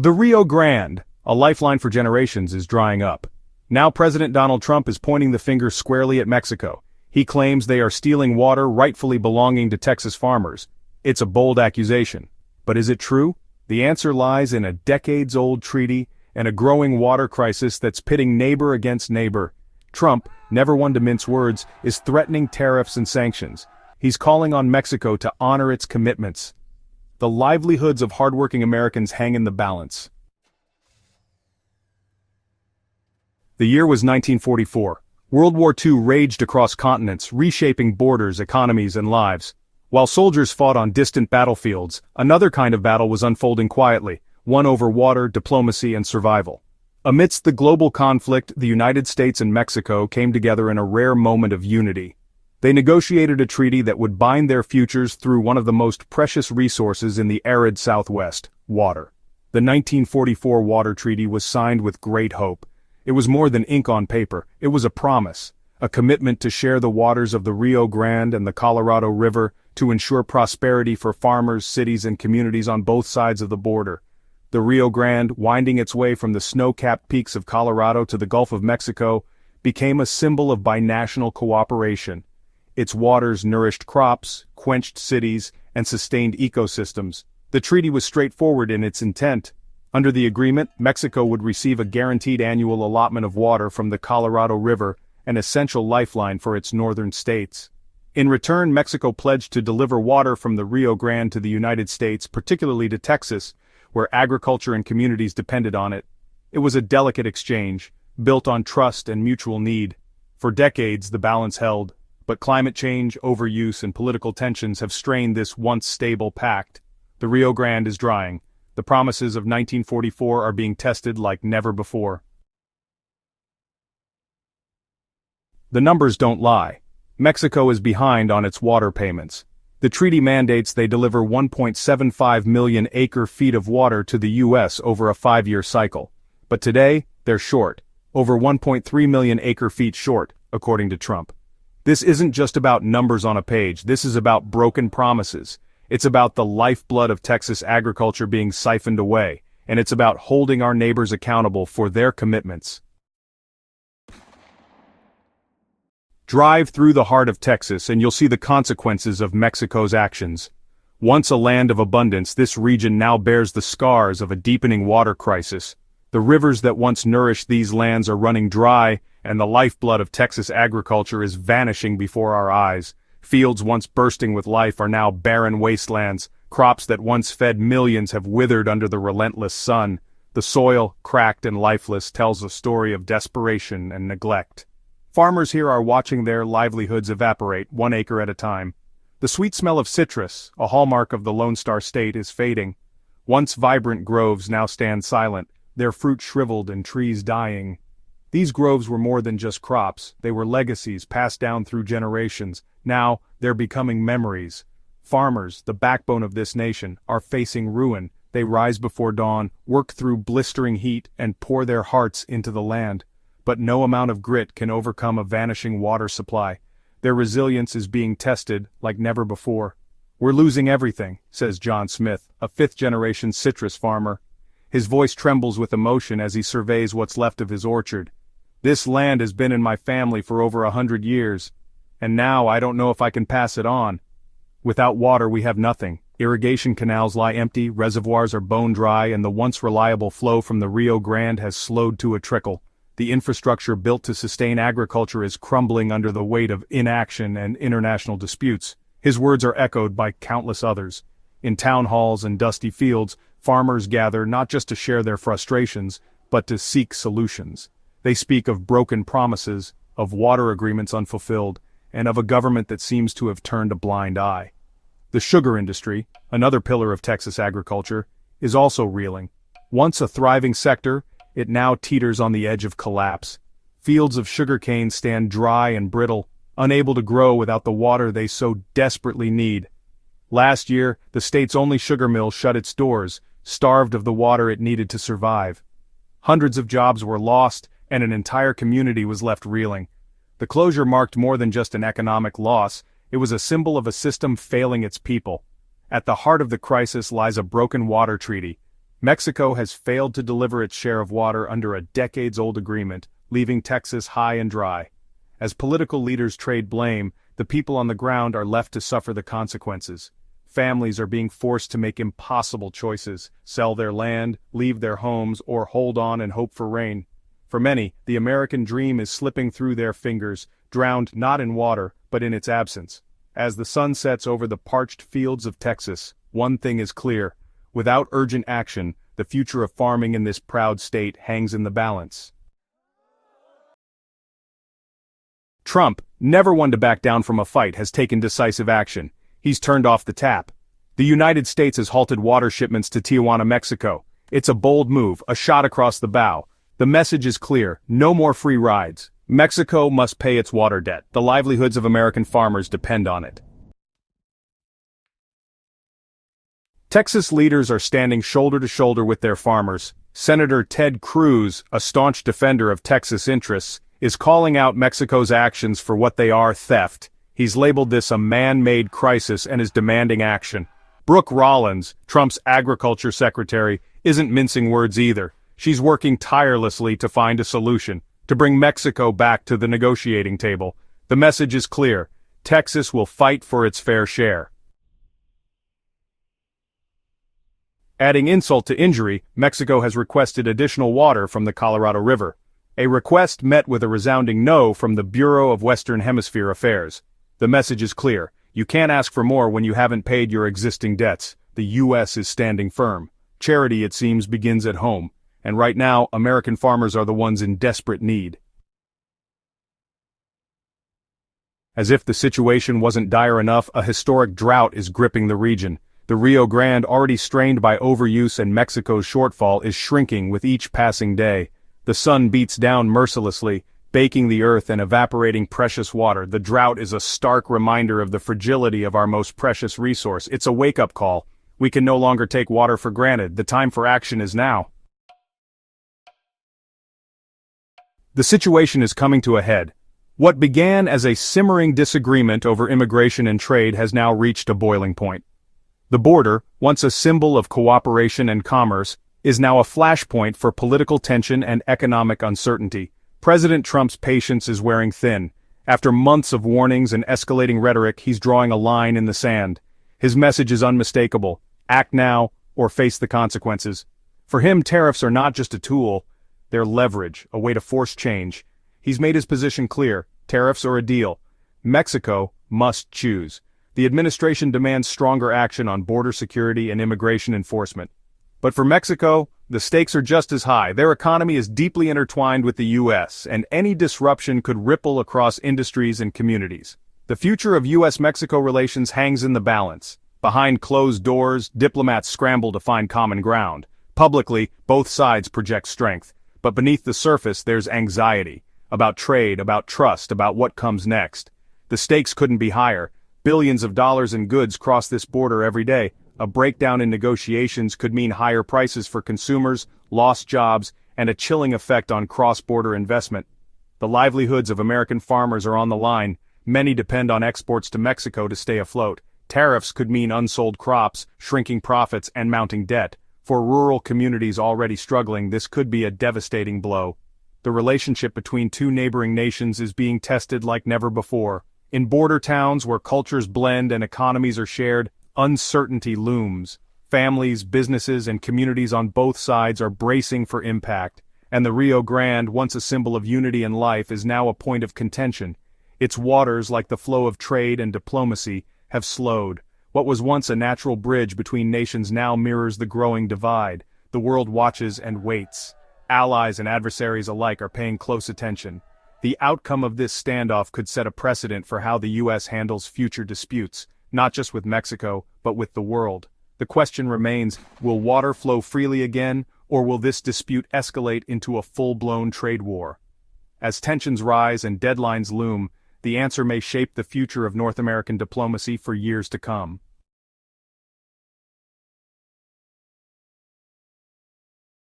The Rio Grande, a lifeline for generations, is drying up. Now President Donald Trump is pointing the finger squarely at Mexico. He claims they are stealing water rightfully belonging to Texas farmers. It's a bold accusation. But is it true? The answer lies in a decades-old treaty and a growing water crisis that's pitting neighbor against neighbor. Trump, never one to mince words, is threatening tariffs and sanctions. He's calling on Mexico to honor its commitments. The livelihoods of hardworking Americans hang in the balance. The year was 1944. World War II raged across continents, reshaping borders, economies, and lives. While soldiers fought on distant battlefields, another kind of battle was unfolding quietly, one over water, diplomacy, and survival. Amidst the global conflict, the United States and Mexico came together in a rare moment of unity. They negotiated a treaty that would bind their futures through one of the most precious resources in the arid Southwest, water. The 1944 Water Treaty was signed with great hope. It was more than ink on paper, it was a promise, a commitment to share the waters of the Rio Grande and the Colorado River to ensure prosperity for farmers, cities, and communities on both sides of the border. The Rio Grande, winding its way from the snow-capped peaks of Colorado to the Gulf of Mexico, became a symbol of binational cooperation. Its waters nourished crops, quenched cities, and sustained ecosystems. The treaty was straightforward in its intent. Under the agreement, Mexico would receive a guaranteed annual allotment of water from the Colorado River, an essential lifeline for its northern states. In return, Mexico pledged to deliver water from the Rio Grande to the United States, particularly to Texas, where agriculture and communities depended on it. It was a delicate exchange, built on trust and mutual need. For decades, the balance held. But climate change, overuse, and political tensions have strained this once stable pact. The Rio Grande is drying. The promises of 1944 are being tested like never before. The numbers don't lie. Mexico is behind on its water payments. The treaty mandates they deliver 1.75 million acre-feet of water to the U.S. over a 5-year cycle. But today, they're short. Over 1.3 million acre-feet short, according to Trump. This isn't just about numbers on a page, this is about broken promises. It's about the lifeblood of Texas agriculture being siphoned away, and it's about holding our neighbors accountable for their commitments. Drive through the heart of Texas and you'll see the consequences of Mexico's actions. Once a land of abundance, this region now bears the scars of a deepening water crisis. The rivers that once nourished these lands are running dry, and the lifeblood of Texas agriculture is vanishing before our eyes. Fields once bursting with life are now barren wastelands. Crops that once fed millions have withered under the relentless sun. The soil, cracked and lifeless, tells a story of desperation and neglect. Farmers here are watching their livelihoods evaporate, 1 acre at a time. The sweet smell of citrus, a hallmark of the Lone Star State, is fading. Once vibrant groves now stand silent, their fruit shriveled and trees dying. These groves were more than just crops, they were legacies passed down through generations. Now, they're becoming memories. Farmers, the backbone of this nation, are facing ruin. They rise before dawn, work through blistering heat, and pour their hearts into the land. But no amount of grit can overcome a vanishing water supply. Their resilience is being tested like never before. "We're losing everything," says John Smith, a fifth-generation citrus farmer. His voice trembles with emotion as he surveys what's left of his orchard. "This land has been in my family for over 100 years, and now I don't know if I can pass it on. Without water we have nothing. Irrigation canals lie empty, reservoirs are bone dry, and the once reliable flow from the Rio Grande has slowed to a trickle. The infrastructure built to sustain agriculture is crumbling under the weight of inaction and international disputes." His words are echoed by countless others. In town halls and dusty fields, farmers gather not just to share their frustrations, but to seek solutions. They speak of broken promises, of water agreements unfulfilled, and of a government that seems to have turned a blind eye. The sugar industry, another pillar of Texas agriculture, is also reeling. Once a thriving sector, it now teeters on the edge of collapse. Fields of sugarcane stand dry and brittle, unable to grow without the water they so desperately need. Last year, the state's only sugar mill shut its doors, starved of the water it needed to survive. Hundreds of jobs were lost, and an entire community was left reeling. The closure marked more than just an economic loss, it was a symbol of a system failing its people. At the heart of the crisis lies a broken water treaty. Mexico has failed to deliver its share of water under a decades-old agreement, leaving Texas high and dry. As political leaders trade blame, the people on the ground are left to suffer the consequences. Families are being forced to make impossible choices, sell their land, leave their homes, or hold on and hope for rain. For many, the American dream is slipping through their fingers, drowned not in water, but in its absence. As the sun sets over the parched fields of Texas, one thing is clear: without urgent action, the future of farming in this proud state hangs in the balance. Trump, never one to back down from a fight, has taken decisive action. He's turned off the tap. The United States has halted water shipments to Tijuana, Mexico. It's a bold move, a shot across the bow. The message is clear: no more free rides. Mexico must pay its water debt. The livelihoods of American farmers depend on it. Texas leaders are standing shoulder to shoulder with their farmers. Senator Ted Cruz, a staunch defender of Texas interests, is calling out Mexico's actions for what they are: theft. He's labeled this a man-made crisis and is demanding action. Brooke Rollins, Trump's agriculture secretary, isn't mincing words either. She's working tirelessly to find a solution, to bring Mexico back to the negotiating table. The message is clear: Texas will fight for its fair share. Adding insult to injury, Mexico has requested additional water from the Colorado River. A request met with a resounding no from the Bureau of Western Hemisphere Affairs. The message is clear: you can't ask for more when you haven't paid your existing debts. The U.S. is standing firm. Charity, it seems, begins at home. And right now, American farmers are the ones in desperate need. As if the situation wasn't dire enough, a historic drought is gripping the region. The Rio Grande, already strained by overuse and Mexico's shortfall, is shrinking with each passing day. The sun beats down mercilessly, baking the earth and evaporating precious water. The drought is a stark reminder of the fragility of our most precious resource. It's a wake-up call. We can no longer take water for granted. The time for action is now. The situation is coming to a head. What began as a simmering disagreement over immigration and trade has now reached a boiling point. The border, once a symbol of cooperation and commerce, is now a flashpoint for political tension and economic uncertainty. President Trump's patience is wearing thin. After months of warnings and escalating rhetoric, he's drawing a line in the sand. His message is unmistakable: act now, or face the consequences. For him, tariffs are not just a tool, they're leverage, a way to force change. He's made his position clear: tariffs or a deal. Mexico must choose. The administration demands stronger action on border security and immigration enforcement. But for Mexico, the stakes are just as high. Their economy is deeply intertwined with the U.S., and any disruption could ripple across industries and communities. The future of U.S. Mexico relations hangs in the balance. Behind closed doors, diplomats scramble to find common ground. Publicly, both sides project strength. But beneath the surface, there's anxiety. About trade, about trust, about what comes next. The stakes couldn't be higher. Billions of dollars in goods cross this border every day. A breakdown in negotiations could mean higher prices for consumers, lost jobs, and a chilling effect on cross-border investment. The livelihoods of American farmers are on the line. Many depend on exports to Mexico to stay afloat. Tariffs could mean unsold crops, shrinking profits, and mounting debt. For rural communities already struggling, this could be a devastating blow. The relationship between two neighboring nations is being tested like never before. In border towns where cultures blend and economies are shared, uncertainty looms. Families, businesses, and communities on both sides are bracing for impact. And the Rio Grande, once a symbol of unity and life, is now a point of contention. Its waters, like the flow of trade and diplomacy, have slowed. What was once a natural bridge between nations now mirrors the growing divide. The world watches and waits. Allies and adversaries alike are paying close attention. The outcome of this standoff could set a precedent for how the U.S. handles future disputes, not just with Mexico, but with the world. The question remains: will water flow freely again, or will this dispute escalate into a full-blown trade war? As tensions rise and deadlines loom, the answer may shape the future of North American diplomacy for years to come.